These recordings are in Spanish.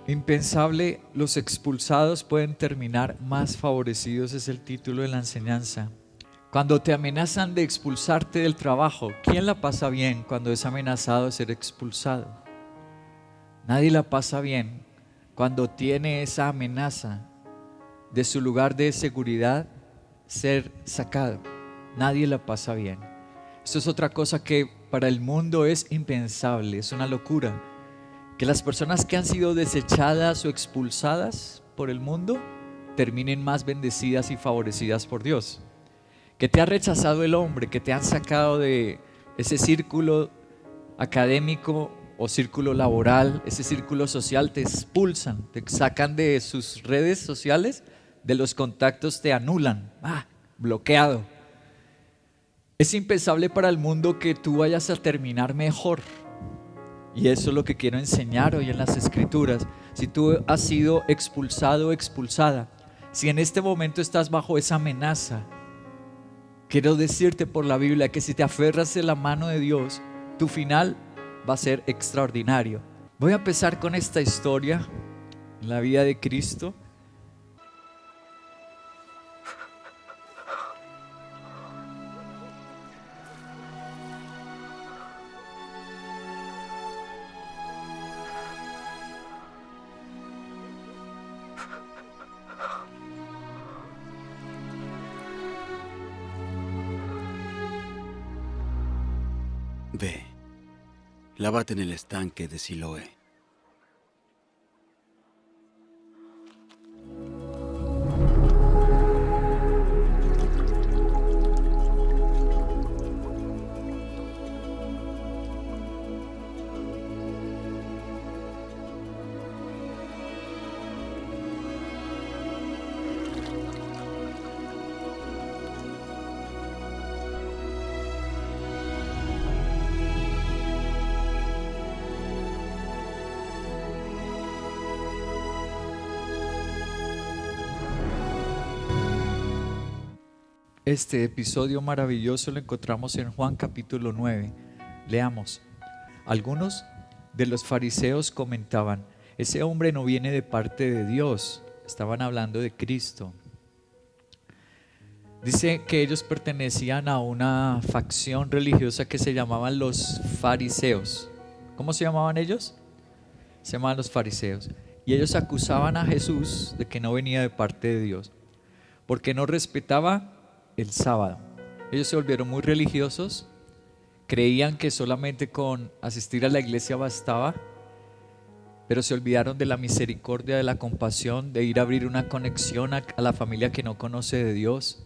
Impensable, los expulsados pueden terminar más favorecidos, es el título de la enseñanza. Cuando te amenazan de expulsarte del trabajo, ¿quién la pasa bien cuando es amenazado de ser expulsado? Nadie la pasa bien cuando tiene esa amenaza de su lugar de seguridad ser sacado. Nadie la pasa bien. Esto es otra cosa que para el mundo es impensable, es una locura. Que las personas que han sido desechadas o expulsadas por el mundo terminen más bendecidas y favorecidas por Dios. Que te ha rechazado el hombre, que te han sacado de ese círculo académico o círculo laboral, ese círculo social, te expulsan, te sacan de sus redes sociales, de los contactos te anulan, bloqueado. Es impensable para el mundo que tú vayas a terminar mejor. Y eso es lo que quiero enseñar hoy en las Escrituras. Si tú has sido expulsado o expulsada, si en este momento estás bajo esa amenaza, quiero decirte por la Biblia que si te aferras de la mano de Dios, tu final va a ser extraordinario. Voy a empezar con esta historia en la vida de Cristo. Ve, lávate en el estanque de Siloé. Este episodio maravilloso lo encontramos en Juan capítulo 9. Leamos. Algunos de los fariseos comentaban: ese hombre no viene de parte de Dios. Estaban hablando de Cristo. Dice que ellos pertenecían a una facción religiosa que se llamaban los fariseos. ¿Cómo se llamaban ellos? Se llamaban los fariseos. Y ellos acusaban a Jesús de que no venía de parte de Dios, porque no respetaba el sábado. Ellos se volvieron muy religiosos, creían que solamente con asistir a la iglesia bastaba, pero se olvidaron de la misericordia, de la compasión, de ir a abrir una conexión a la familia que no conoce de Dios.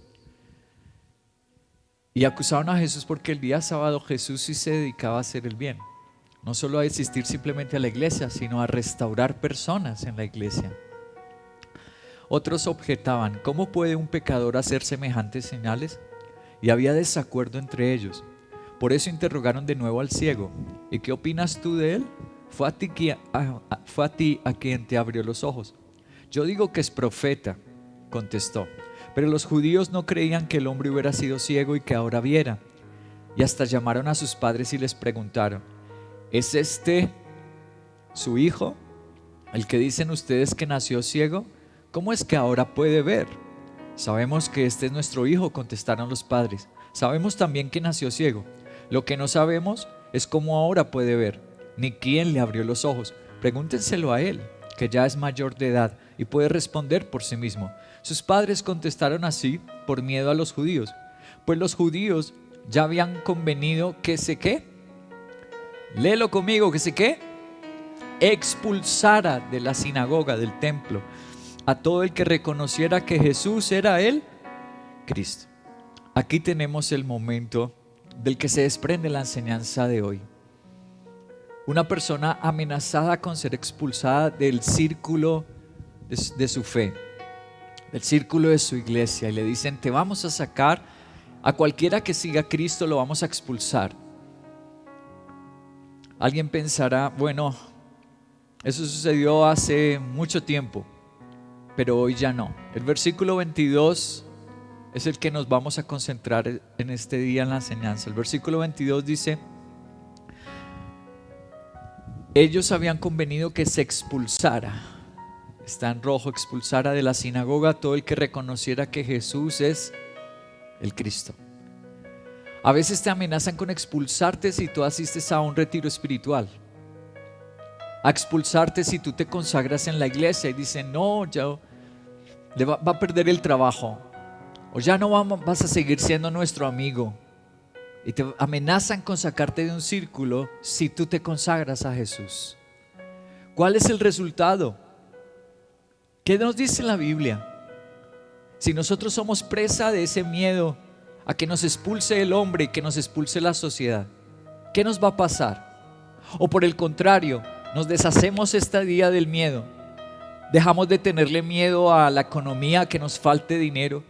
Y acusaron a Jesús porque el día sábado Jesús sí se dedicaba a hacer el bien, no solo a asistir simplemente a la iglesia, sino a restaurar personas en la iglesia. Otros objetaban: ¿cómo puede un pecador hacer semejantes señales? Y había desacuerdo entre ellos. Por eso interrogaron de nuevo al ciego: ¿y qué opinas tú de él? Fue a ti a quien te abrió los ojos. Yo digo que es profeta, contestó. Pero los judíos no creían que el hombre hubiera sido ciego y que ahora viera. Y hasta llamaron a sus padres y les preguntaron: ¿es este su hijo, el que dicen ustedes que nació ciego? ¿Cómo es que ahora puede ver? Sabemos que este es nuestro hijo, contestaron los padres. Sabemos también que nació ciego. Lo que no sabemos es cómo ahora puede ver, ni quién le abrió los ojos. Pregúntenselo a él, que ya es mayor de edad y puede responder por sí mismo. Sus padres contestaron así por miedo a los judíos, pues los judíos ya habían convenido que se ¿qué? Léelo conmigo, que se ¿qué? Expulsara de la sinagoga, del templo, a todo el que reconociera que Jesús era el Cristo. Aquí tenemos el momento del que se desprende la enseñanza de hoy. Una persona amenazada con ser expulsada del círculo de su fe, del círculo de su iglesia, y le dicen: te vamos a sacar, a cualquiera que siga a Cristo lo vamos a expulsar. Alguien pensará: bueno, eso sucedió hace mucho tiempo, pero hoy ya no. El versículo 22 es el que nos vamos a concentrar en este día en la enseñanza. El versículo 22 dice: ellos habían convenido que se expulsara, está en rojo, expulsara de la sinagoga a todo el que reconociera que Jesús es el Cristo. A veces te amenazan con expulsarte si tú asistes a un retiro espiritual, a expulsarte si tú te consagras en la iglesia y dicen, no, ya va a perder el trabajo, o ya no vas a seguir siendo nuestro amigo. Y te amenazan con sacarte de un círculo si tú te consagras a Jesús. ¿Cuál es el resultado? ¿Qué nos dice la Biblia? Si nosotros somos presa de ese miedo a que nos expulse el hombre y que nos expulse la sociedad, ¿qué nos va a pasar? O por el contrario, nos deshacemos este día del miedo, dejamos de tenerle miedo a la economía, a que nos falte dinero,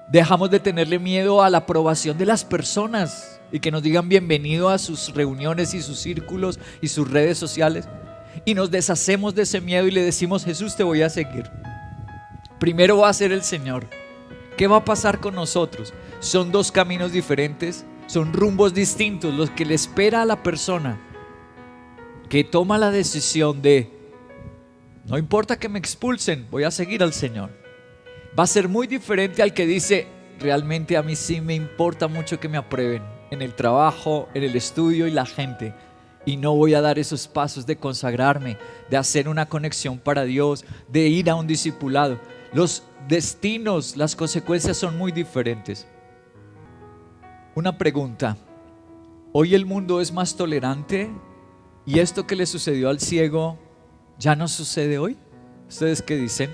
dejamos de tenerle miedo a la aprobación de las personas y que nos digan bienvenido a sus reuniones y sus círculos y sus redes sociales, y nos deshacemos de ese miedo y le decimos, Jesús, te voy a seguir. Primero va a ser el Señor. ¿Qué va a pasar con nosotros? Son dos caminos diferentes, son rumbos distintos los que le espera a la persona que toma la decisión de, no importa que me expulsen, voy a seguir al Señor. Va a ser muy diferente al que dice, realmente a mí sí me importa mucho que me aprueben en el trabajo, en el estudio y la gente, y no voy a dar esos pasos de consagrarme, de hacer una conexión para Dios, de ir a un discipulado. Los destinos, las consecuencias son muy diferentes. Una pregunta, ¿hoy el mundo es más tolerante? ¿Y esto que le sucedió al ciego ya no sucede hoy? ¿Ustedes qué dicen?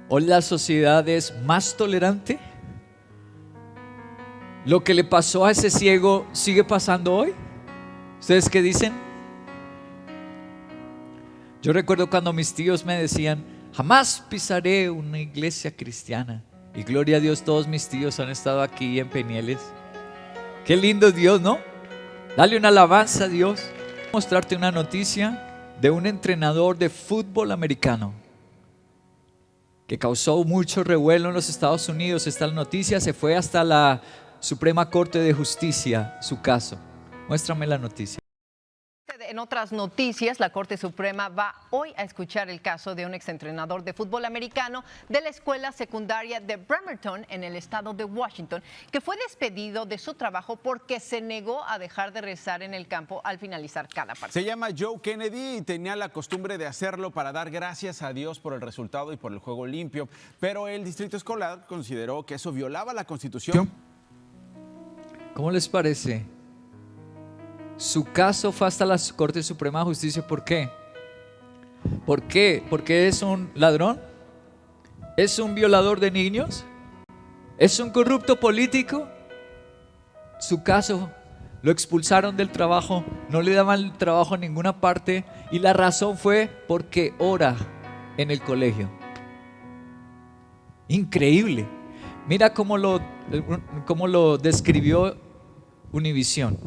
¿Hoy la sociedad es más tolerante? ¿Lo que le pasó a ese ciego sigue pasando hoy? ¿Ustedes qué dicen? Yo recuerdo cuando mis tíos me decían, jamás pisaré una iglesia cristiana. Y gloria a Dios, todos mis tíos han estado aquí en Penieles. Qué lindo Dios, ¿no? Dale una alabanza a Dios. Voy a mostrarte una noticia de un entrenador de fútbol americano que causó mucho revuelo en los Estados Unidos. Esta noticia se fue hasta la Suprema Corte de Justicia, su caso. Muéstrame la noticia. En otras noticias, la Corte Suprema va hoy a escuchar el caso de un exentrenador de fútbol americano de la escuela secundaria de Bremerton en el estado de Washington, que fue despedido de su trabajo porque se negó a dejar de rezar en el campo al finalizar cada partido. Se llama Joe Kennedy y tenía la costumbre de hacerlo para dar gracias a Dios por el resultado y por el juego limpio, pero el distrito escolar consideró que eso violaba la Constitución. ¿Cómo les parece? Su caso fue hasta la Corte Suprema de Justicia. ¿Por qué? ¿Por qué? ¿Porque es un ladrón? ¿Es un violador de niños? ¿Es un corrupto político? Su caso, lo expulsaron del trabajo, no le daban el trabajo en ninguna parte, y la razón fue porque ora en el colegio. Increíble. Mira cómo lo describió Univisión.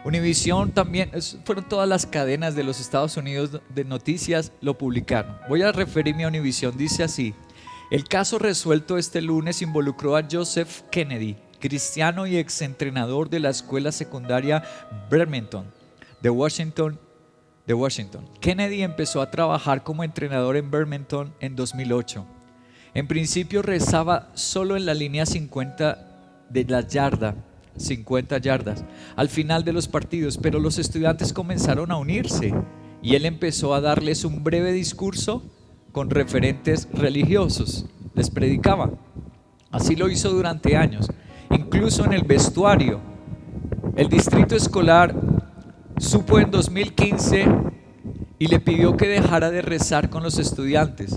Univisión también, fueron todas las cadenas de los Estados Unidos de noticias, lo publicaron. Voy a referirme a Univisión, dice así: el caso resuelto este lunes involucró a Joseph Kennedy, cristiano y exentrenador de la escuela secundaria Bremerton de Washington. Kennedy empezó a trabajar como entrenador en Bremerton en 2008. En principio rezaba solo en la línea 50 de la yarda, 50 yardas al final de los partidos, pero los estudiantes comenzaron a unirse y él empezó a darles un breve discurso con referentes religiosos, les predicaba. Así lo hizo durante años, incluso en el vestuario. El distrito escolar supo en 2015 y le pidió que dejara de rezar con los estudiantes.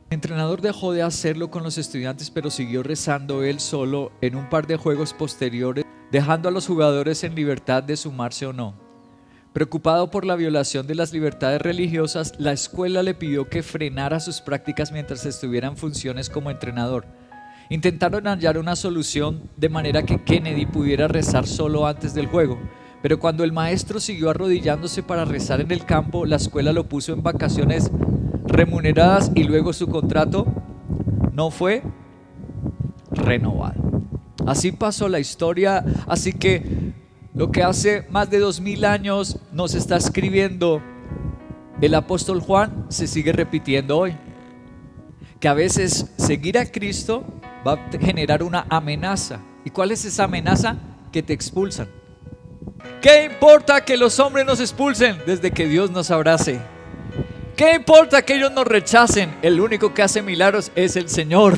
El entrenador dejó de hacerlo con los estudiantes, pero siguió rezando él solo en un par de juegos posteriores, dejando a los jugadores en libertad de sumarse o no. Preocupado por la violación de las libertades religiosas, la escuela le pidió que frenara sus prácticas mientras estuviera en funciones como entrenador. Intentaron hallar una solución de manera que Kennedy pudiera rezar solo antes del juego, pero cuando el maestro siguió arrodillándose para rezar en el campo, la escuela lo puso en vacaciones remuneradas y luego su contrato no fue renovado. Así pasó la historia, así que Lo que hace más de 2000 años nos está escribiendo el apóstol Juan se sigue repitiendo hoy. Que a veces seguir a Cristo va a generar una amenaza. ¿Y cuál es esa amenaza? Que te expulsan. ¿Qué importa que los hombres nos expulsen desde que Dios nos abrace? ¿Qué importa que ellos nos rechacen? El único que hace milagros es el Señor.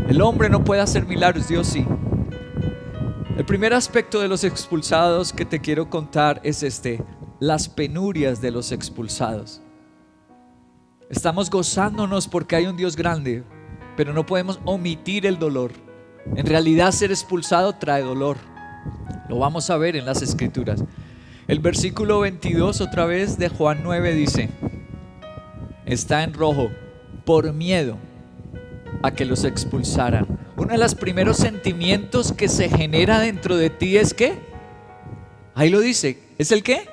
El hombre no puede hacer milagros, Dios sí. El primer aspecto de los expulsados que te quiero contar es las penurias de los expulsados. Estamos gozándonos porque hay un Dios grande, pero no podemos omitir el dolor. En realidad ser expulsado trae dolor. Lo vamos a ver en las escrituras. El versículo 22 otra vez de Juan 9 dice, está en rojo, por miedo a que los expulsaran. Uno de los primeros sentimientos que se genera dentro de ti es ¿qué? Ahí lo dice, ¿es el qué?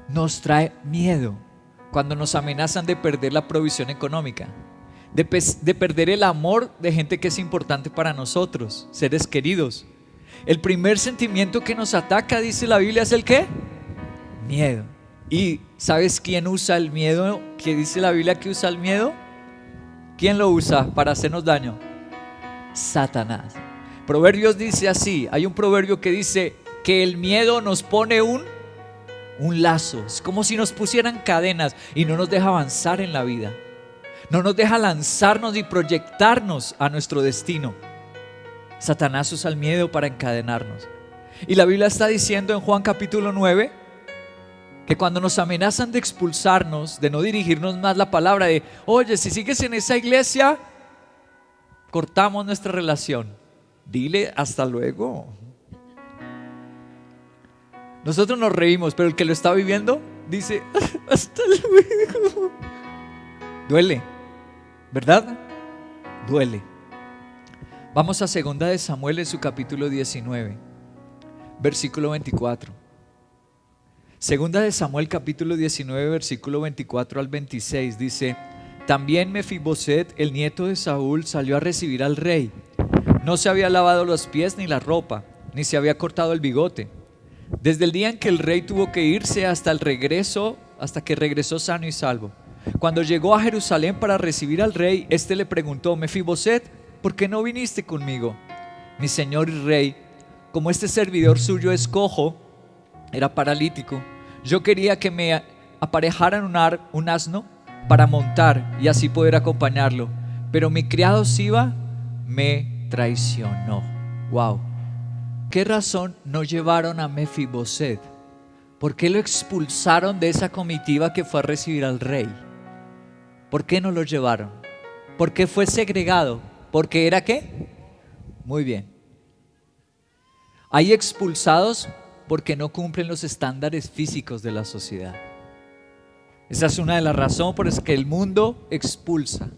Nos trae miedo cuando nos amenazan de perder la provisión económica, de perder el amor de gente que es importante para nosotros, seres queridos. El primer sentimiento que nos ataca, dice la Biblia, es el ¿qué? Miedo. ¿Y sabes quién usa el miedo? ¿Qué dice la Biblia que usa el miedo? ¿Quién lo usa para hacernos daño? Satanás. Proverbios dice así, hay un proverbio que dice que el miedo nos pone un lazo, es como si nos pusieran cadenas y no nos deja avanzar en la vida, no nos deja lanzarnos y proyectarnos a nuestro destino. Satanás usa el miedo para encadenarnos. Y la Biblia está diciendo en Juan capítulo 9 que cuando nos amenazan de expulsarnos, de no dirigirnos más la palabra, de oye, si sigues en esa iglesia, cortamos nuestra relación. Dile hasta luego. Nosotros nos reímos, pero el que lo está viviendo dice hasta luego. Duele, ¿verdad? Duele. Vamos a 2 de Samuel en su capítulo 19, versículo 24. 2 de Samuel capítulo 19, versículo 24 al 26 dice: también Mefiboset, el nieto de Saúl, salió a recibir al rey. No se había lavado los pies ni la ropa, ni se había cortado el bigote. Desde el día en que el rey tuvo que irse hasta que regresó sano y salvo. Cuando llegó a Jerusalén para recibir al rey, éste le preguntó: Mefiboset, ¿por qué no viniste conmigo? Mi señor y rey, como este servidor suyo es cojo, era paralítico, yo quería que me aparejaran un asno para montar y así poder acompañarlo, pero mi criado Siba me traicionó. Wow. ¿Qué razón no llevaron a Mefiboset? ¿Por qué lo expulsaron de esa comitiva que fue a recibir al rey? ¿Por qué no lo llevaron? ¿Por qué fue segregado? ¿Porque era qué? Muy bien. Hay expulsados porque no cumplen los estándares físicos de la sociedad. Esa es una de las razones por las que el mundo expulsa.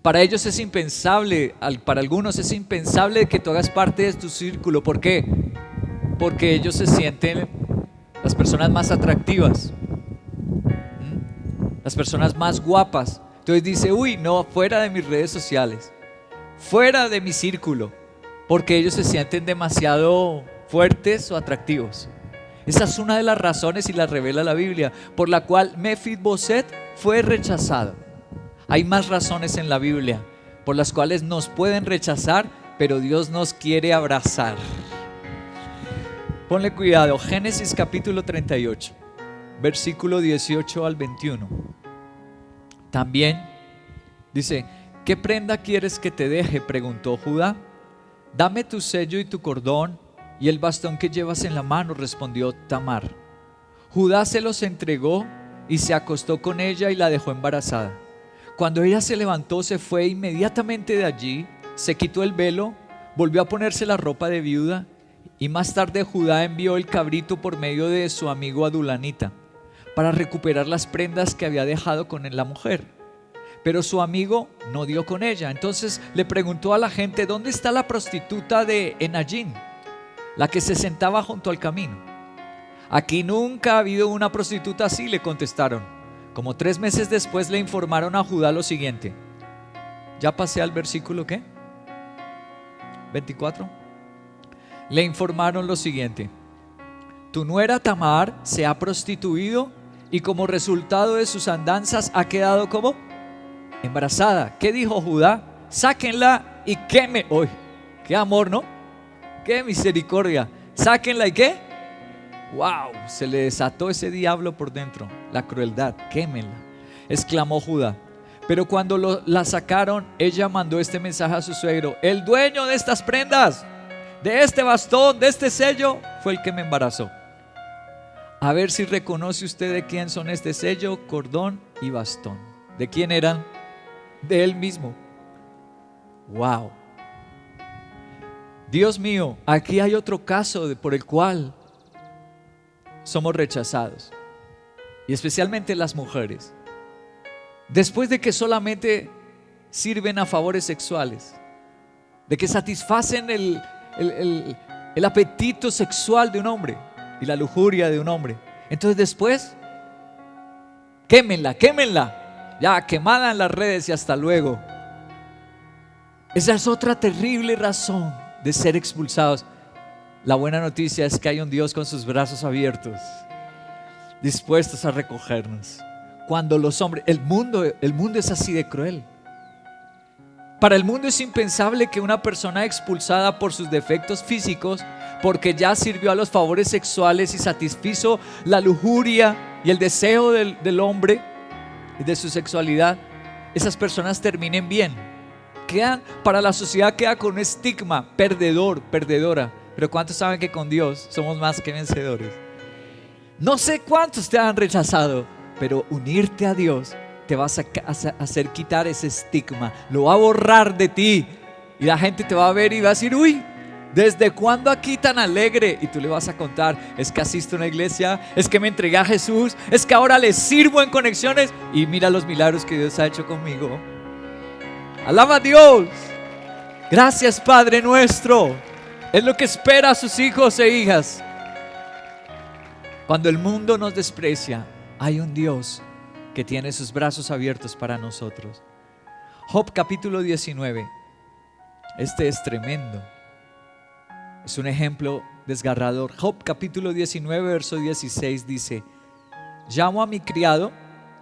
Para ellos es impensable, para algunos es impensable que tú hagas parte de tu círculo. ¿Por qué? Porque ellos se sienten las personas más atractivas, las personas más guapas. Entonces dice: uy, no, fuera de mis redes sociales, fuera de mi círculo, porque ellos se sienten demasiado fuertes o atractivos. Esa es una de las razones, y la revela la Biblia, por la cual Mefiboset fue rechazado. Hay más razones en la Biblia por las cuales nos pueden rechazar, pero Dios nos quiere abrazar. Ponle cuidado, Génesis capítulo 38, versículo 18 al 21. También dice: ¿qué prenda quieres que te deje?, preguntó Judá. Dame tu sello y tu cordón y el bastón que llevas en la mano, respondió Tamar. Judá se los entregó y se acostó con ella y la dejó embarazada. Cuando ella se levantó, se fue inmediatamente de allí, se quitó el velo, volvió a ponerse la ropa de viuda, y más tarde Judá envió el cabrito por medio de su amigo Adulanita para recuperar las prendas que había dejado con la mujer. Pero su amigo no dio con ella. Entonces le preguntó a la gente: ¿dónde está la prostituta de Enallín, la que se sentaba junto al camino? Aquí nunca ha habido una prostituta así, le contestaron. Como 3 meses después le informaron a Judá lo siguiente. Ya pasé al versículo ¿qué? 24. le informaron lo siguiente: tu nuera Tamar se ha prostituido y como resultado de sus andanzas ha quedado como embarazada. ¿Qué dijo Judá? Sáquenla y queme. Uy, qué amor, ¿no? Qué misericordia. Sáquenla y qué. Wow, se le desató ese diablo por dentro, la crueldad. Quémenla, exclamó Judá. Pero cuando la sacaron, ella mandó este mensaje a su suegro: el dueño de estas prendas, de este bastón, de este sello, fue el que me embarazó. A ver si reconoce usted de quién son este sello, cordón y bastón. ¿De quién eran? De él mismo. Wow. Dios mío, aquí hay otro caso por el cual somos rechazados, y especialmente las mujeres. Después de que solamente sirven a favores sexuales, de que satisfacen el apetito sexual de un hombre y la lujuria de un hombre, entonces después, quémenla, quémenla, ya quemada en las redes y hasta luego. Esa es otra terrible razón de ser expulsados. La buena noticia es que hay un Dios con sus brazos abiertos, dispuestos a recogernos. Cuando los hombres, el mundo es así de cruel. Para el mundo es impensable que una persona expulsada por sus defectos físicos, porque ya sirvió a los favores sexuales y satisfizo la lujuria y el deseo del hombre y de su sexualidad, esas personas terminen bien. Para la sociedad queda con un estigma perdedor, perdedora. Pero ¿cuántos saben que con Dios somos más que vencedores? No sé cuántos te han rechazado, pero unirte a Dios te va a hacer quitar ese estigma, lo va a borrar de ti, y la gente te va a ver y va a decir: uy, ¿desde cuándo aquí tan alegre? Y tú le vas a contar: es que asisto a una iglesia, es que me entregué a Jesús, es que ahora le sirvo en conexiones y mira los milagros que Dios ha hecho conmigo. Alaba a Dios. Gracias, Padre nuestro. Es lo que espera a sus hijos e hijas. Cuando el mundo nos desprecia, hay un Dios que tiene sus brazos abiertos para nosotros. Job capítulo 19. Este es tremendo. Es un ejemplo desgarrador. Job capítulo 19, verso 16 dice: llamo a mi criado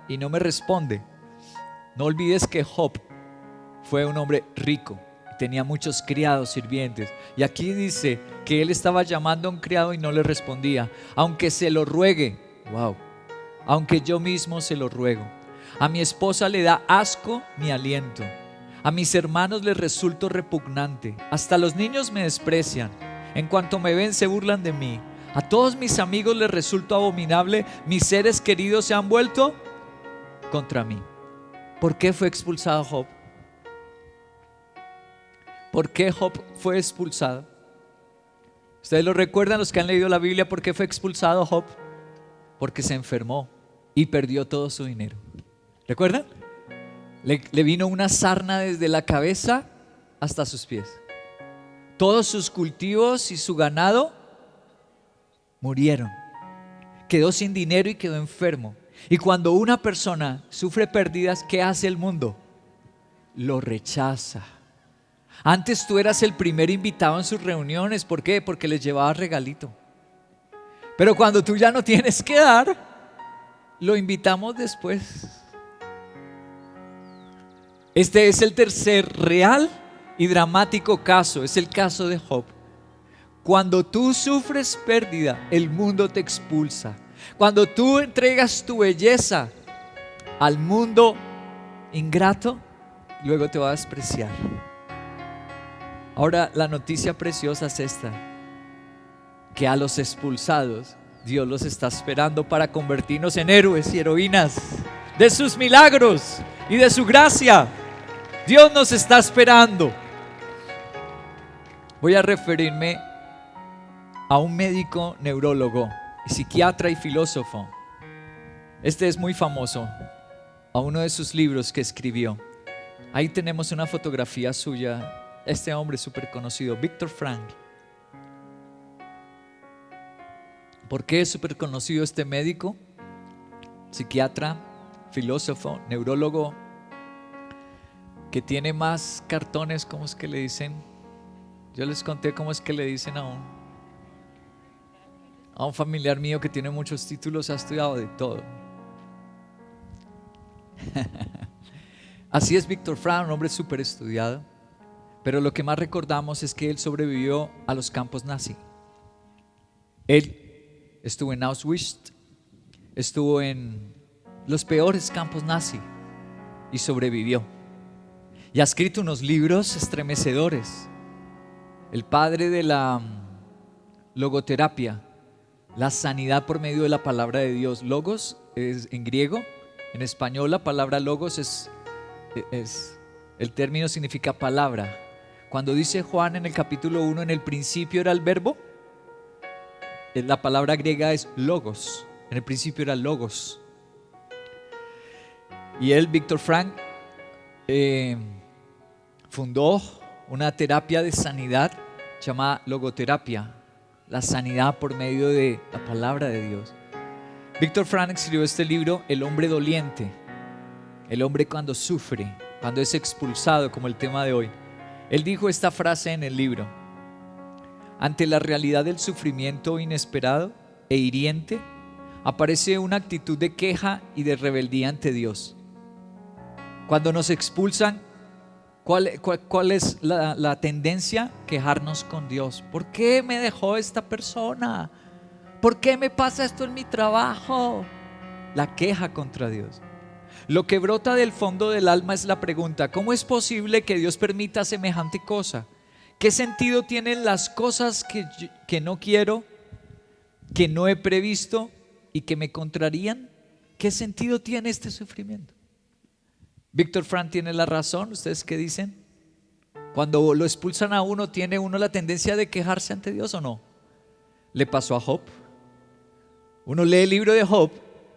y no me responde. No olvides que Job fue un hombre rico, tenía muchos criados sirvientes, y aquí dice que él estaba llamando a un criado y no le respondía, aunque se lo ruegue. Wow. Aunque yo mismo se lo ruego. A mi esposa le da asco mi aliento, a mis hermanos les resulto repugnante, hasta los niños me desprecian, en cuanto me ven se burlan de mí, a todos mis amigos les resulto abominable, mis seres queridos se han vuelto contra mí. ¿Por qué fue expulsado Job? ¿Por qué Job fue expulsado? ¿Ustedes lo recuerdan, los que han leído la Biblia? ¿Por qué fue expulsado Job? Porque se enfermó y perdió todo su dinero. ¿Recuerdan? Le vino una sarna desde la cabeza hasta sus pies. Todos sus cultivos y su ganado murieron. Quedó sin dinero y quedó enfermo. Y cuando una persona sufre pérdidas, ¿qué hace el mundo? Lo rechaza. Antes tú eras el primer invitado en sus reuniones. ¿Por qué? Porque les llevabas regalito. Pero cuando tú ya no tienes que dar, lo invitamos después. Este es el tercer real y dramático caso. Es el caso de Job. Cuando tú sufres pérdida, el mundo te expulsa. Cuando tú entregas tu belleza al mundo ingrato, luego te va a despreciar. Ahora la noticia preciosa es esta: que a los expulsados Dios los está esperando para convertirnos en héroes y heroínas de sus milagros y de su gracia. Dios nos está esperando. Voy a referirme a un médico neurólogo, psiquiatra y filósofo. Este es muy famoso, a uno de sus libros que escribió. Ahí tenemos una fotografía suya. Este hombre súper conocido, Viktor Frankl. ¿Por qué es súper conocido este médico? Psiquiatra, filósofo, neurólogo, que tiene más cartones, ¿cómo es que le dicen? Yo les conté cómo es que le dicen a un A un familiar mío que tiene muchos títulos, ha estudiado de todo. Así es Víctor Frank, un hombre súper estudiado. Pero lo que más recordamos es que él sobrevivió a los campos nazi. Él estuvo en Auschwitz, estuvo en los peores campos nazi y sobrevivió. Y ha escrito unos libros estremecedores. El padre de la logoterapia, la sanidad por medio de la palabra de Dios. Logos es en griego, en español la palabra logos es el término significa palabra. Cuando dice Juan en el capítulo 1, en el principio era el verbo, la palabra griega es logos. En el principio era logos. Y él, Víctor Frank, fundó una terapia de sanidad llamada logoterapia, la sanidad por medio de la palabra de Dios. Víctor Frank escribió este libro, El hombre doliente, el hombre cuando sufre, cuando es expulsado, como el tema de hoy. Él dijo esta frase en el libro: ante la realidad del sufrimiento inesperado e hiriente, aparece una actitud de queja y de rebeldía ante Dios. Cuando nos expulsan, ¿cuál es la tendencia? Quejarnos con Dios. ¿Por qué me dejó esta persona? ¿Por qué me pasa esto en mi trabajo? La queja contra Dios. Lo que brota del fondo del alma es la pregunta: ¿cómo es posible que Dios permita semejante cosa? ¿Qué sentido tienen las cosas que no quiero, que no he previsto y que me contrarían? ¿Qué sentido tiene este sufrimiento? Víctor Frank tiene la razón. ¿Ustedes qué dicen? Cuando lo expulsan a uno, ¿tiene uno la tendencia de quejarse ante Dios o no? Le pasó a Job. Uno lee el libro de Job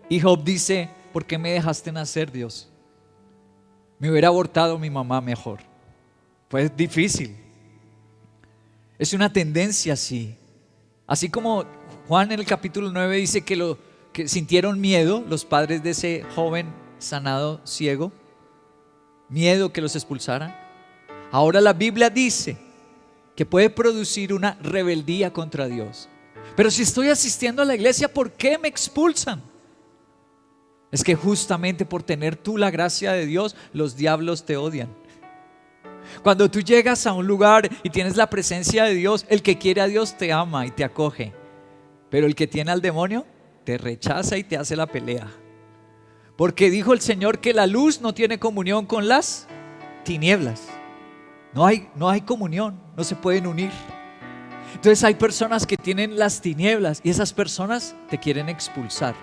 y Job dice: ¿por qué me dejaste nacer, Dios? Me hubiera abortado mi mamá mejor. Pues difícil. Es una tendencia así. Así como Juan en el capítulo 9 dice que sintieron miedo los padres de ese joven sanado ciego, miedo que los expulsaran. Ahora la Biblia dice que puede producir una rebeldía contra Dios. Pero si estoy asistiendo a la iglesia, ¿por qué me expulsan? Es que justamente por tener tú la gracia de Dios, los diablos te odian. Cuando tú llegas a un lugar y tienes la presencia de Dios, el que quiere a Dios te ama y te acoge. Pero el que tiene al demonio te rechaza y te hace la pelea. Porque dijo el Señor que la luz no tiene comunión con las tinieblas. No hay comunión, no se pueden unir. Entonces hay personas que tienen las tinieblas y esas personas te quieren expulsar,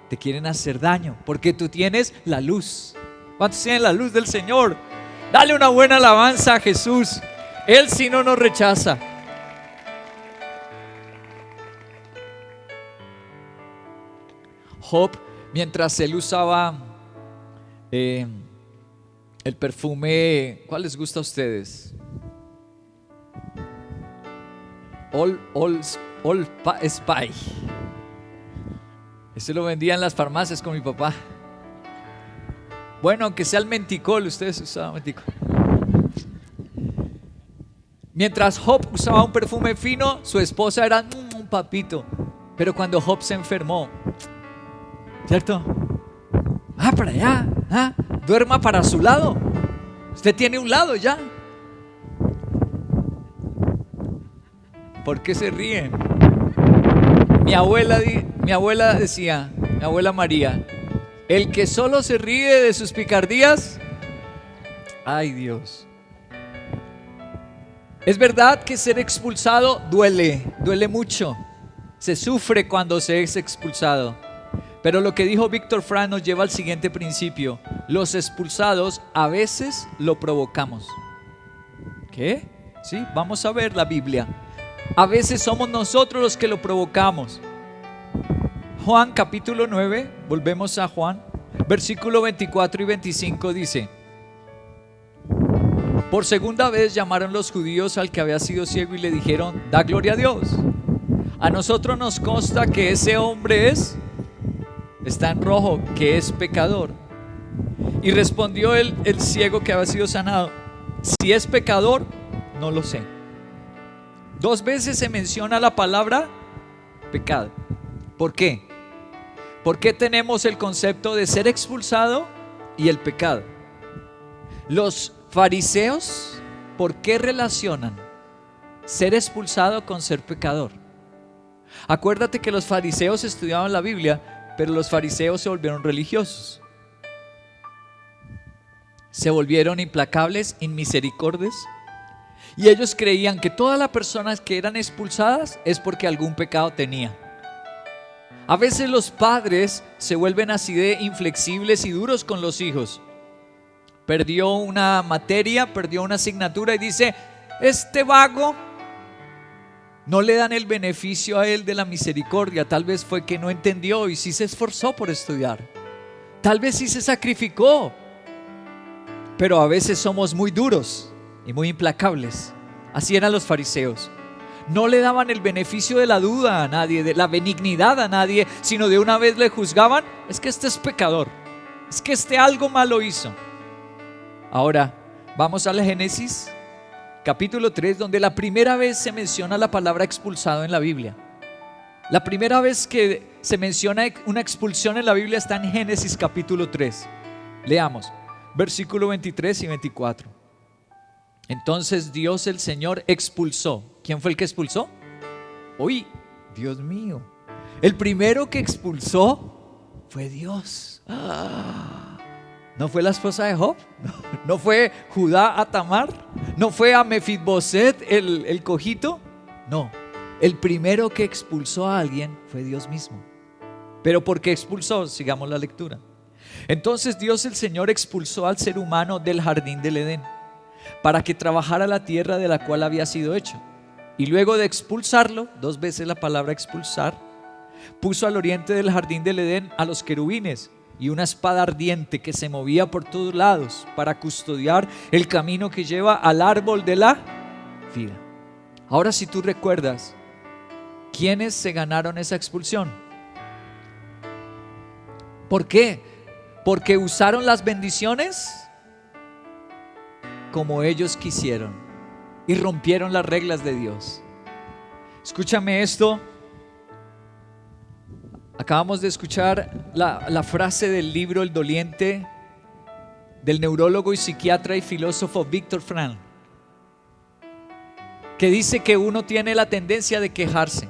te quieren hacer daño, porque tú tienes la luz. ¿Cuántos tienen la luz del Señor? Dale una buena alabanza a Jesús. Él sí no nos rechaza. Job, mientras él usaba el perfume, ¿cuál les gusta a ustedes? Old Spice. Ese lo vendía en las farmacias con mi papá. Bueno, aunque sea el menticol, ustedes usaban menticol. Mientras Job usaba un perfume fino, su esposa era un papito. Pero cuando Job se enfermó, ¿cierto? Para allá, duerma para su lado. Usted tiene un lado ya. ¿Por qué se ríen? Mi abuela decía, mi abuela María: el que solo se ríe de sus picardías, ay Dios. Es verdad que ser expulsado duele mucho. Se sufre cuando se es expulsado. Pero lo que dijo Víctor Frank nos lleva al siguiente principio: los expulsados a veces lo provocamos. ¿Qué? Sí, vamos a ver la Biblia. A veces somos nosotros los que lo provocamos. Juan capítulo 9, volvemos a Juan, versículo 24 y 25 dice: por segunda vez llamaron los judíos al que había sido ciego y le dijeron: da gloria a Dios. A nosotros nos consta que ese hombre está en rojo, que es pecador. Y respondió el ciego que había sido sanado: si es pecador, no lo sé. 2 veces se menciona la palabra Pecado. ¿Por qué? ¿Por qué tenemos el concepto de ser expulsado y el pecado? Los fariseos, ¿por qué relacionan ser expulsado con ser pecador? Acuérdate que los fariseos estudiaban la Biblia, pero los fariseos se volvieron religiosos. Se volvieron implacables, inmisericordios. Y ellos creían que todas las personas que eran expulsadas es porque algún pecado tenía. A veces los padres se vuelven así de inflexibles y duros con los hijos. Perdió una materia, perdió una asignatura y dice: este vago. No le dan el beneficio a él de la misericordia. Tal vez fue que no entendió y sí se esforzó por estudiar. Tal vez sí se sacrificó. Pero a veces somos muy duros y muy implacables. Así eran los fariseos. No le daban el beneficio de la duda a nadie, de la benignidad a nadie, sino de una vez le juzgaban: es que este es pecador, es que este algo malo hizo. Ahora vamos al Génesis capítulo 3, donde la primera vez se menciona la palabra expulsado en la Biblia. La primera vez que se menciona una expulsión en la Biblia está en Génesis capítulo 3. Leamos versículo 23 y 24. Entonces Dios el Señor expulsó. ¿Quién fue el que expulsó? Uy, Dios mío. El primero que expulsó fue Dios. ¿No fue la esposa de Job? ¿No fue Judá a Tamar? ¿No fue a Mefiboseth el cojito? No, el primero que expulsó a alguien fue Dios mismo. ¿Pero por qué expulsó? Sigamos la lectura. Entonces Dios el Señor expulsó al ser humano del jardín del Edén, para que trabajara la tierra de la cual había sido hecho. Y luego de expulsarlo, 2 veces la palabra expulsar, puso al oriente del jardín del Edén a los querubines y una espada ardiente que se movía por todos lados para custodiar el camino que lleva al árbol de la vida. Ahora, si tú recuerdas, ¿quiénes se ganaron esa expulsión? ¿Por qué? Porque usaron las bendiciones como ellos quisieron y rompieron las reglas de Dios. Escúchame esto. Acabamos de escuchar la frase del libro El Doliente del neurólogo y psiquiatra y filósofo Viktor Frankl, que dice que uno tiene la tendencia de quejarse,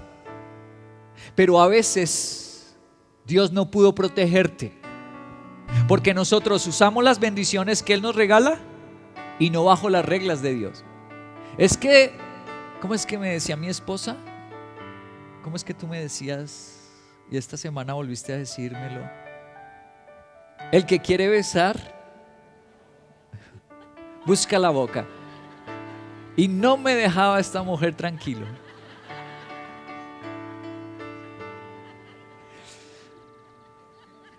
pero a veces Dios no pudo protegerte porque nosotros usamos las bendiciones que Él nos regala y no bajo las reglas de Dios. Es que, ¿cómo es que me decía mi esposa? ¿Cómo es que tú me decías? Y esta semana volviste a decírmelo. El que quiere besar, busca la boca. Y no me dejaba esta mujer tranquilo.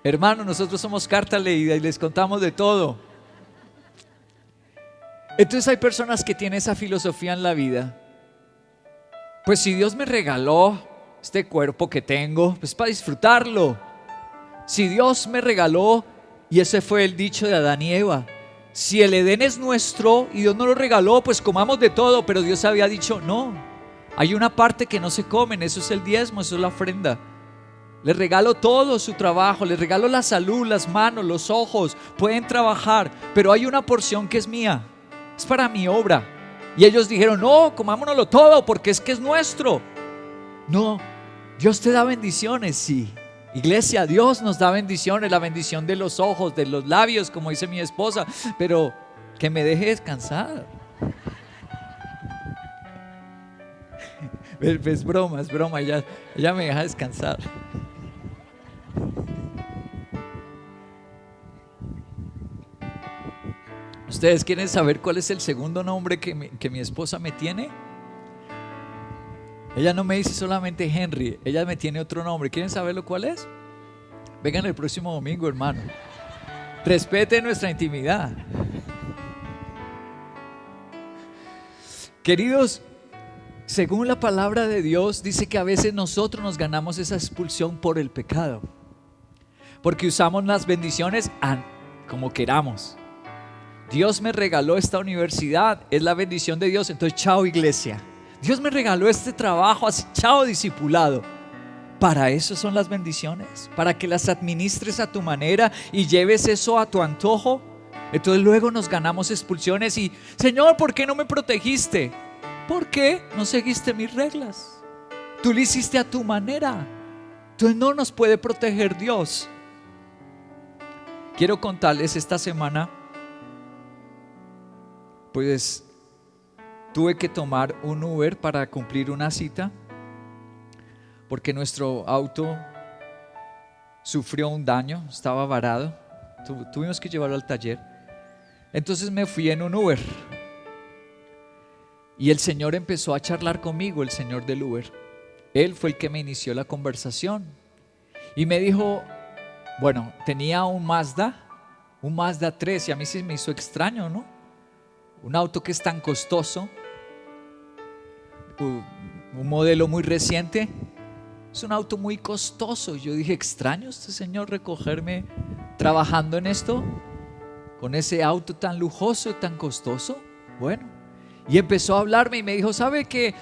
Hermano, nosotros somos carta leída y les contamos de todo. Entonces hay personas que tienen esa filosofía en la vida. Pues si Dios me regaló este cuerpo que tengo, pues para disfrutarlo. Si Dios me regaló, y ese fue el dicho de Adán y Eva, si el Edén es nuestro y Dios nos lo regaló, pues comamos de todo. Pero Dios había dicho: no, hay una parte que no se comen, eso es el diezmo, eso es la ofrenda. Les regalo todo su trabajo, les regalo la salud, las manos, los ojos, pueden trabajar, pero hay una porción que es mía, es para mi obra. Y ellos dijeron: no, comámonoslo todo porque es que es nuestro. No, Dios te da bendiciones, sí. Iglesia, Dios nos da bendiciones, la bendición de los ojos, de los labios, como dice mi esposa, pero que me deje descansar. Es broma, ella me deja descansar. ¿Ustedes quieren saber cuál es el segundo nombre que mi esposa me tiene? Ella no me dice solamente Henry, ella me tiene otro nombre. ¿Quieren saberlo cuál es? Vengan el próximo domingo, hermano. Respeten nuestra intimidad. Queridos, según la palabra de Dios, dice que a veces nosotros nos ganamos esa expulsión por el pecado, porque usamos las bendiciones como queramos. Dios me regaló esta universidad, es la bendición de Dios, entonces chao iglesia. Dios me regaló este trabajo, así chao discipulado. Para eso son las bendiciones, para que las administres a tu manera y lleves eso a tu antojo. Entonces luego nos ganamos expulsiones y, Señor, ¿por qué no me protegiste? ¿Por qué no seguiste mis reglas? Tú lo hiciste a tu manera. Entonces no nos puede proteger Dios. Quiero contarles esta semana, pues tuve que tomar un Uber para cumplir una cita, porque nuestro auto sufrió un daño, estaba varado, tuvimos que llevarlo al taller. Entonces me fui en un Uber y el Señor empezó a charlar conmigo, el Señor del Uber. Él fue el que me inició la conversación y me dijo, bueno, tenía un Mazda 3 y a mí sí me hizo extraño, ¿no? Un auto que es tan costoso, un modelo muy reciente. Es un auto muy costoso. Yo dije, extraño este señor recogerme trabajando en esto, con ese auto tan lujoso, tan costoso. Bueno, y empezó a hablarme y me dijo, ¿sabe que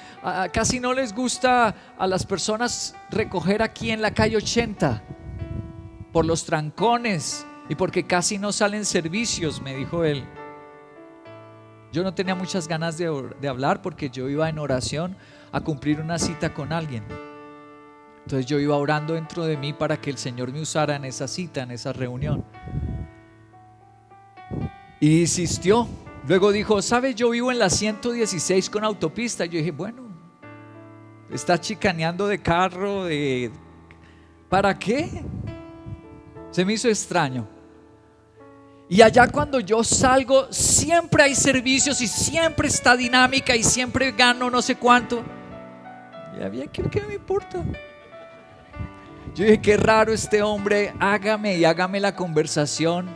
casi no les gusta a las personas recoger aquí en la calle 80? Por los trancones y porque casi no salen servicios, me dijo él. Yo no tenía muchas ganas de hablar porque yo iba en oración a cumplir una cita con alguien. Entonces yo iba orando dentro de mí para que el Señor me usara en esa cita, en esa reunión. Y insistió. Luego dijo, ¿sabe? Yo vivo en la 116 con autopista. Yo dije, bueno, está chicaneando de carro, ¿para qué? Se me hizo extraño. Y allá cuando yo salgo siempre hay servicios y siempre está dinámica y siempre gano no sé cuánto. Y había que, ¿qué me importa? Yo dije, qué raro este hombre, hágame la conversación.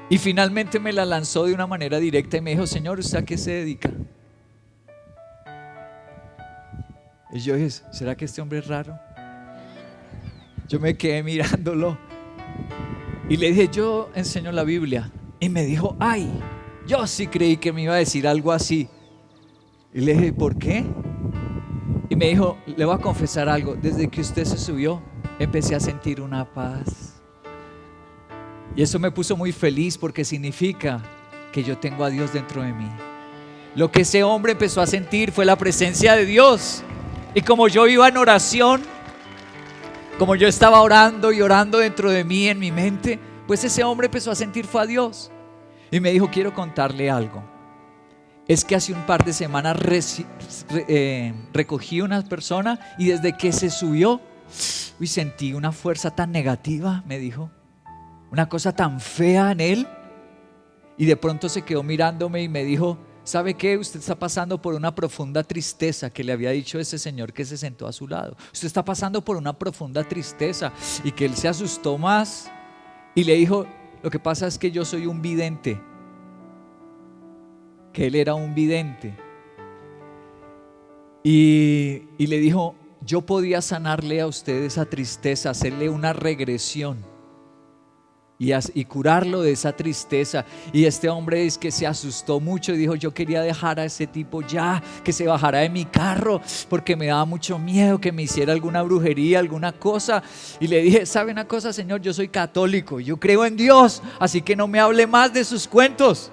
Y finalmente me la lanzó de una manera directa y me dijo, Señor, ¿usted a qué se dedica? Y yo dije, ¿será que este hombre es raro? Yo me quedé mirándolo y le dije, yo enseño la Biblia. Y me dijo, ay, yo sí creí que me iba a decir algo así. Y le dije, ¿por qué? Y me dijo, le voy a confesar algo, desde que usted se subió empecé a sentir una paz. Y eso me puso muy feliz porque significa que yo tengo a Dios dentro de mí. Lo que ese hombre empezó a sentir fue la presencia de Dios. Y como yo iba en oración, como yo estaba orando y orando dentro de mí, en mi mente, pues ese hombre empezó a sentir fue a Dios. Y me dijo, quiero contarle algo. Es que hace un par de semanas recogí una persona y desde que se subió, sentí una fuerza tan negativa, me dijo. Una cosa tan fea en él. Y de pronto se quedó mirándome y me dijo, ¿sabe qué? Usted está pasando por una profunda tristeza, que le había dicho ese señor que se sentó a su lado. Usted está pasando por una profunda tristeza. Y que él se asustó más y le dijo, lo que pasa es que yo soy un vidente. Que él era un vidente. Y le dijo, yo podía sanarle a usted esa tristeza, hacerle una regresión y curarlo de esa tristeza. Y este hombre es que se asustó mucho y dijo, yo quería dejar a ese tipo ya, que se bajara de mi carro porque me daba mucho miedo que me hiciera alguna brujería, alguna cosa. Y le dije, ¿sabe una cosa, señor? Yo soy católico, yo creo en Dios, así que no me hable más de sus cuentos,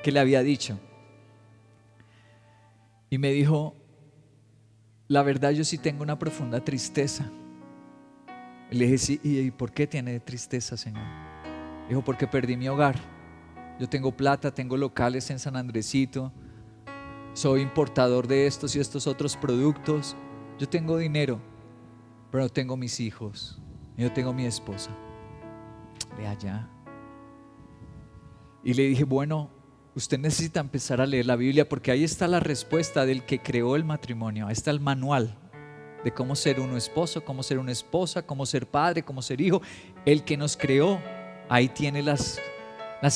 que le había dicho. Y me dijo, la verdad yo sí tengo una profunda tristeza. Y le dije, sí, ¿y por qué tiene tristeza, Señor? Dijo, porque perdí mi hogar. Yo tengo plata, tengo locales en San Andresito, soy importador de estos y estos otros productos. Yo tengo dinero, pero no tengo mis hijos, y no tengo mi esposa. Ve allá. Y le dije, bueno, usted necesita empezar a leer la Biblia porque ahí está la respuesta del que creó el matrimonio. Ahí está el manual de cómo ser un esposo, cómo ser una esposa, cómo ser padre, cómo ser hijo. El que nos creó, ahí tiene las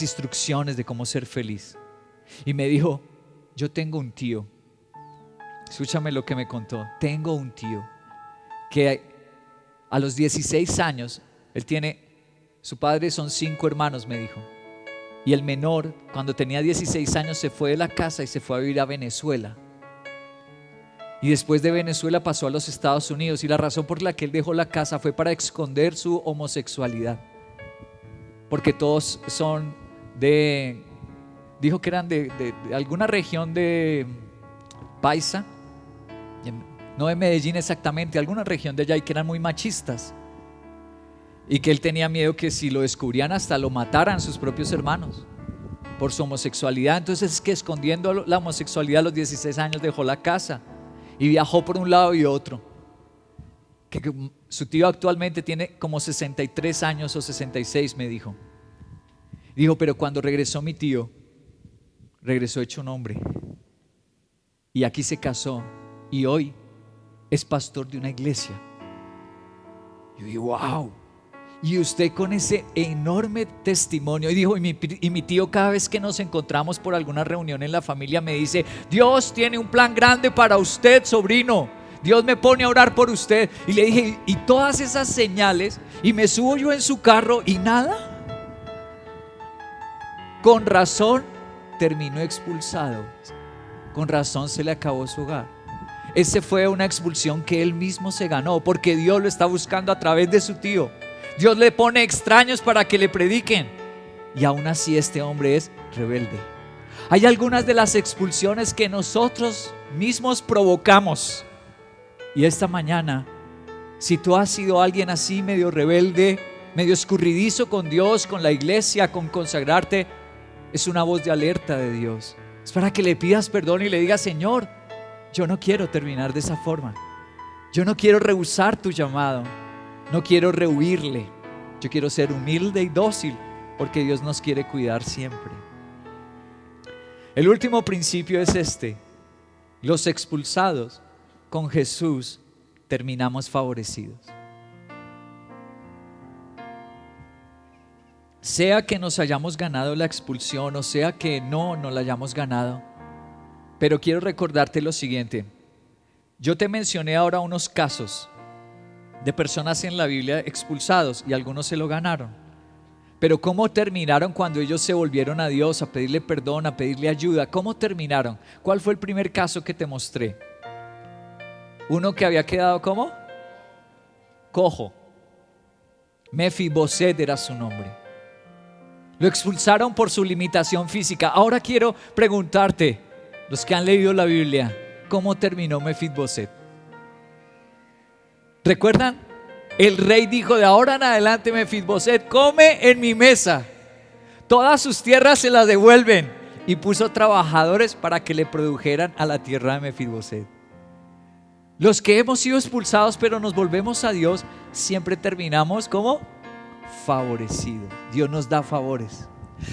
instrucciones de cómo ser feliz. Y me dijo, yo tengo un tío. Escúchame lo que me contó. Tengo un tío que a los 16 años, su padre son 5 hermanos, me dijo. Y el menor, cuando tenía 16 años, se fue de la casa y se fue a vivir a Venezuela. Y después de Venezuela pasó a los Estados Unidos, y la razón por la que él dejó la casa fue para esconder su homosexualidad, porque todos son dijo que eran de alguna región de Paisa, no de Medellín exactamente, alguna región de allá, y que eran muy machistas, y que él tenía miedo que si lo descubrían hasta lo mataran sus propios hermanos por su homosexualidad. Entonces es que escondiendo la homosexualidad a los 16 años dejó la casa y viajó por un lado y otro. Que su tío actualmente tiene como 63 años o 66, me dijo. Dijo, pero cuando regresó mi tío, regresó hecho un hombre, y aquí se casó, y hoy es pastor de una iglesia. Yo digo, wow. Y usted con ese enorme testimonio. Y dijo, y mi tío, cada vez que nos encontramos por alguna reunión en la familia, me dice, Dios tiene un plan grande para usted, sobrino. Dios me pone a orar por usted. Y le dije, y todas esas señales, y me subo yo en su carro y nada. Con razón terminó expulsado. Con razón se le acabó su hogar. Esa fue una expulsión que él mismo se ganó, porque Dios lo está buscando a través de su tío. Dios le pone extraños para que le prediquen, y aún así este hombre es rebelde. Hay algunas de las expulsiones que nosotros mismos provocamos, y esta mañana, si tú has sido alguien así medio rebelde, medio escurridizo con Dios, con la iglesia, con consagrarte, es una voz de alerta de Dios. Es para que le pidas perdón y le digas, Señor, yo no quiero terminar de esa forma. Yo no quiero rehusar tu llamado. No quiero rehuirle. Yo quiero ser humilde y dócil, porque Dios nos quiere cuidar siempre. El último principio es este: los expulsados con Jesús terminamos favorecidos. Sea que nos hayamos ganado la expulsión o sea que no la hayamos ganado, pero quiero recordarte lo siguiente. Yo te mencioné ahora unos casos de personas en la Biblia expulsados, y algunos se lo ganaron. Pero ¿cómo terminaron cuando ellos se volvieron a Dios a pedirle perdón, a pedirle ayuda? ¿Cómo terminaron? ¿Cuál fue el primer caso que te mostré? Uno que había quedado ¿cómo? Cojo. Mefiboset era su nombre. Lo expulsaron por su limitación física. Ahora quiero preguntarte, los que han leído la Biblia, ¿cómo terminó Mefiboset? ¿Recuerdan? El rey dijo, de ahora en adelante, Mefiboset, come en mi mesa. Todas sus tierras se las devuelven. Y puso trabajadores para que le produjeran a la tierra de Mefiboset. Los que hemos sido expulsados pero nos volvemos a Dios, siempre terminamos como favorecidos. Dios nos da favores.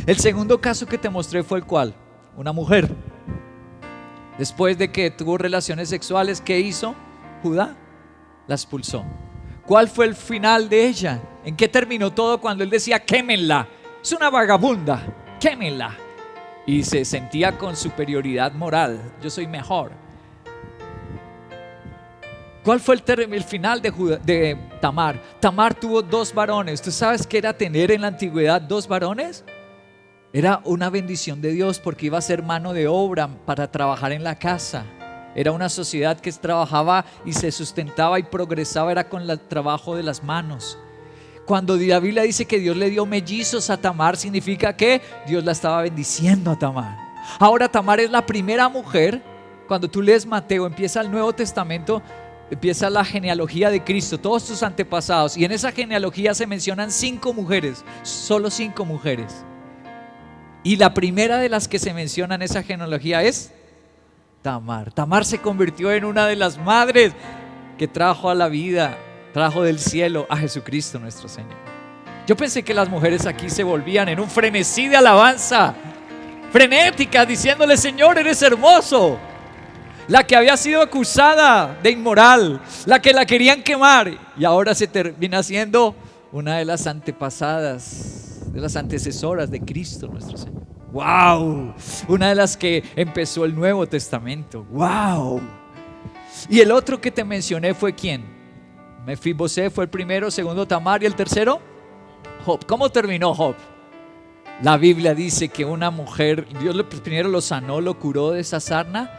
El segundo caso que te mostré fue el cual, una mujer, después de que tuvo relaciones sexuales, ¿qué hizo? Judá la expulsó. ¿Cuál fue el final de ella? ¿En qué terminó todo cuando él decía quémenla? Es una vagabunda, quémenla. Y se sentía con superioridad moral, yo soy mejor. ¿Cuál fue el final de Tamar? Tamar tuvo 2 varones. ¿Tú sabes qué era tener en la antigüedad 2 varones? Era una bendición de Dios, porque iba a ser mano de obra para trabajar en la casa. Era una sociedad que trabajaba y se sustentaba y progresaba, era con el trabajo de las manos. Cuando la Biblia dice que Dios le dio mellizos a Tamar, significa que Dios la estaba bendiciendo a Tamar. Ahora Tamar es la primera mujer. Cuando tú lees Mateo, empieza el Nuevo Testamento, empieza la genealogía de Cristo, todos sus antepasados, y en esa genealogía se mencionan 5 mujeres, solo 5 mujeres. Y la primera de las que se menciona en esa genealogía es Tamar. Tamar se convirtió en una de las madres que trajo a la vida, trajo del cielo a Jesucristo nuestro Señor. Yo pensé que las mujeres aquí se volvían en un frenesí de alabanza, frenéticas, diciéndole, Señor, eres hermoso. La que había sido acusada de inmoral, la que la querían quemar, y ahora se termina siendo una de las antepasadas, de las antecesoras de Cristo nuestro Señor. ¡Wow! Una de las que empezó el Nuevo Testamento. ¡Wow! Y el otro que te mencioné fue ¿quién? Mefiboset fue el primero, segundo Tamar, y el tercero Job. ¿Cómo terminó Job? La Biblia dice que una mujer, Dios primero lo sanó, lo curó de esa sarna,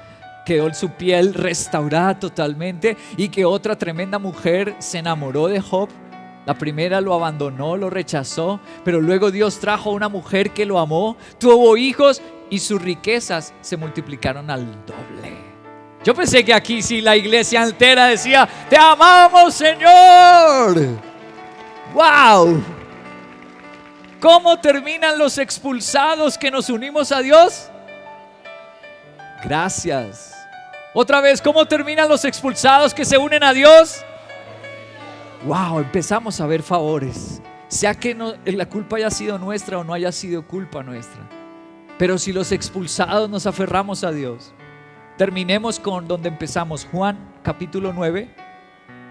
quedó su piel restaurada totalmente, y que otra tremenda mujer se enamoró de Job. La primera lo abandonó, lo rechazó, pero luego Dios trajo a una mujer que lo amó, tuvo hijos y sus riquezas se multiplicaron al doble. Yo pensé que aquí sí la iglesia entera decía: te amamos, Señor. ¡Wow! ¿Cómo terminan los expulsados que nos unimos a Dios? Gracias. Otra vez, ¿cómo terminan los expulsados que se unen a Dios? Wow, empezamos a ver favores. Sea que la culpa haya sido nuestra o no haya sido culpa nuestra. Pero si los expulsados nos aferramos a Dios. Terminemos con donde empezamos, Juan capítulo 9,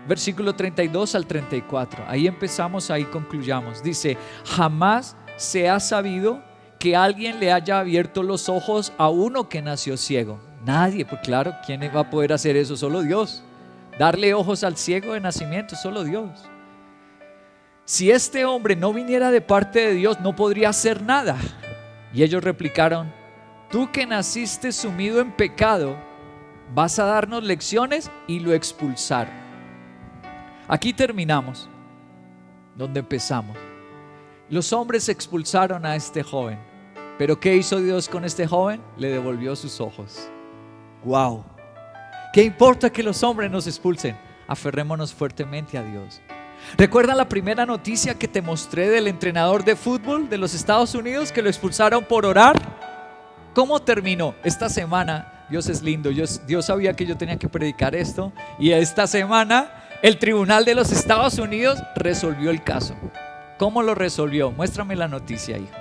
versículo 32 al 34. Ahí empezamos, ahí concluyamos. Dice: jamás se ha sabido que alguien le haya abierto los ojos a uno que nació ciego. Nadie, pues claro, ¿quién va a poder hacer eso? Solo Dios. Darle ojos al ciego de nacimiento, solo Dios. Si este hombre no viniera de parte de Dios, no podría hacer nada. Y ellos replicaron: tú que naciste sumido en pecado, ¿vas a darnos lecciones? Y lo expulsaron. Aquí terminamos donde empezamos. Los hombres expulsaron a este joven, pero ¿qué hizo Dios con este joven? Le devolvió sus ojos. ¡Wow! ¿Qué importa que los hombres nos expulsen? Aferrémonos fuertemente a Dios. ¿Recuerdan la primera noticia que te mostré del entrenador de fútbol de los Estados Unidos que lo expulsaron por orar? ¿Cómo terminó? Esta semana, Dios es lindo, Dios sabía que yo tenía que predicar esto, y esta semana el tribunal de los Estados Unidos resolvió el caso. ¿Cómo lo resolvió? Muéstrame la noticia, hijo.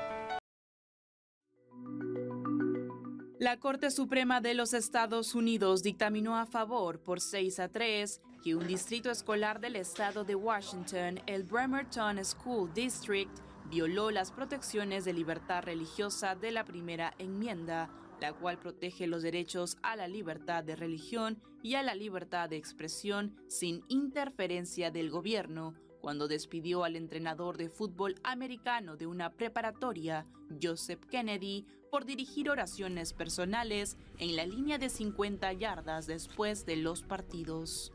La Corte Suprema de los Estados Unidos dictaminó a favor por 6-3 que un distrito escolar del estado de Washington, el Bremerton School District, violó las protecciones de libertad religiosa de la primera enmienda, la cual protege los derechos a la libertad de religión y a la libertad de expresión sin interferencia del gobierno, cuando despidió al entrenador de fútbol americano de una preparatoria, Joseph Kennedy, por dirigir oraciones personales en la línea de 50 yardas después de los partidos.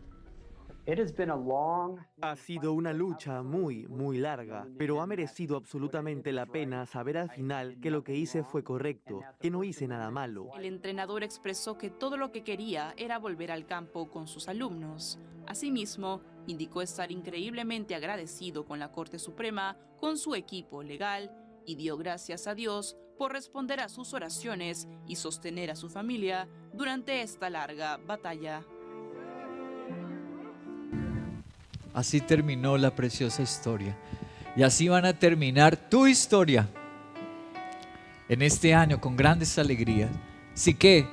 Ha sido una lucha muy larga, pero ha merecido absolutamente la pena saber al final que lo que hice fue correcto, que no hice nada malo. El entrenador expresó que todo lo que quería era volver al campo con sus alumnos. Asimismo, indicó estar increíblemente agradecido con la Corte Suprema, con su equipo legal, y dio gracias a Dios por responder a sus oraciones y sostener a su familia durante esta larga batalla. Así terminó la preciosa historia. Y así van a terminar tu historia en este año con grandes alegrías. Así que,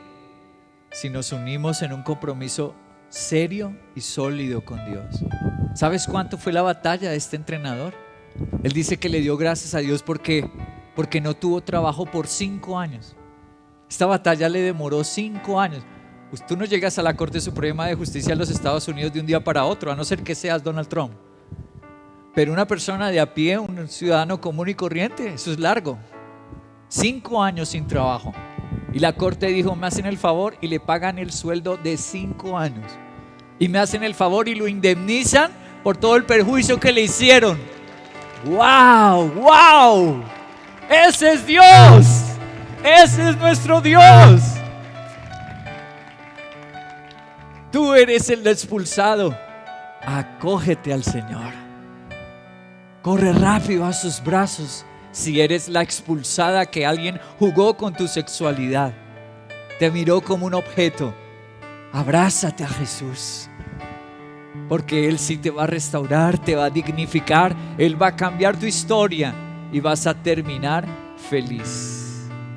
si nos unimos en un compromiso serio y sólido con Dios. ¿Sabes cuánto fue la batalla de este entrenador? Él dice que le dio gracias a Dios porque no tuvo trabajo por 5 años. Esta batalla le demoró 5 años. Pues tú no llegas a la Corte Suprema de Justicia de los Estados Unidos de un día para otro, a no ser que seas Donald Trump. Pero una persona de a pie, un ciudadano común y corriente, eso es largo. 5 años sin trabajo. Y la Corte dijo: me hacen el favor y le pagan el sueldo de 5 años. Y me hacen el favor y lo indemnizan por todo el perjuicio que le hicieron. ¡Wow! ¡Wow! ¡Ese es Dios! ¡Ese es nuestro Dios! Tú eres el expulsado. Acógete al Señor. Corre rápido a sus brazos. Si eres la expulsada que alguien jugó con tu sexualidad, te miró como un objeto, abrázate a Jesús. Porque Él sí te va a restaurar, te va a dignificar. Él va a cambiar tu historia y vas a terminar feliz.